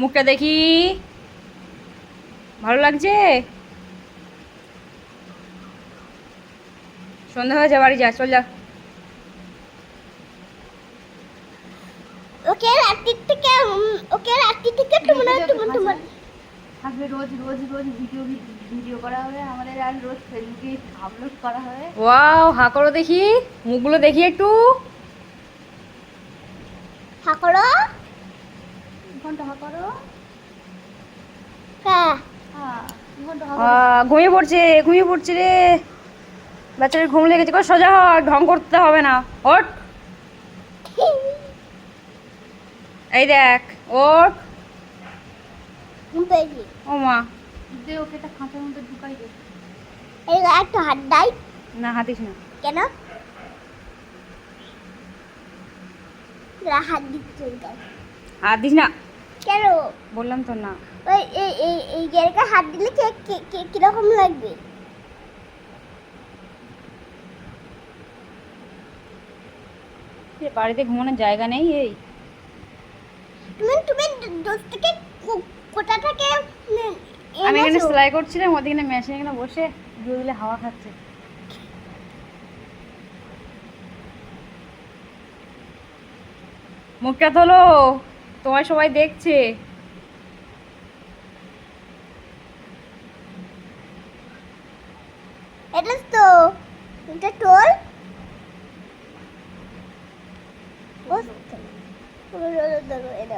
মুখটা দেখি, ভালো লাগছে? সন্ধ্যা হয়ে যা, বাড়ি যা, চল যা। ওকে রাত্রি থেকে তোমার থাকবে রোজ রোজ রোজ ভিডিও করা হবে আমাদের, আর রোজ ফেসবুকে আপলোড করা হবে। ওয়াও, হা করো দেখি, মুখগুলো দেখি একটু। করো। ঘন্টা হা করো। হ্যাঁ হ্যাঁ ঘন্টা হা ঘুমিয়ে পড়ছে, ঘুমিয়ে পড়ছে রে, বাচ্চাদের ঘুম লেগেছে। করে সোজা হ, ঢং করতে হবে না, ওঠ। এই দেখ, ওঠ। ও মা, দে ওকে একটা খাঁচার মধ্যে ঢুকাই দে। এই একটা হাত দাই। না হাতিস না। কেন? হাত দিচ্ছে হাত দিস না, কেন? বললাম তো না। ওই এই জায়গায় হাত দিলে কিরকম লাগবে? বাড়িতে ঘুমানোর জায়গা নেই। এই তুমি দোস্তকে কোথা থেকে আমি এখানে এনেছো? সেলাই করছিলাম, ওদিকে মেশিন এখানে বসে জুড়ে দিলে হাওয়া খাচ্ছে। মুখটা তোলো, তোমার সবাই দেখছে। এটা তো এটা টোল। ও এটা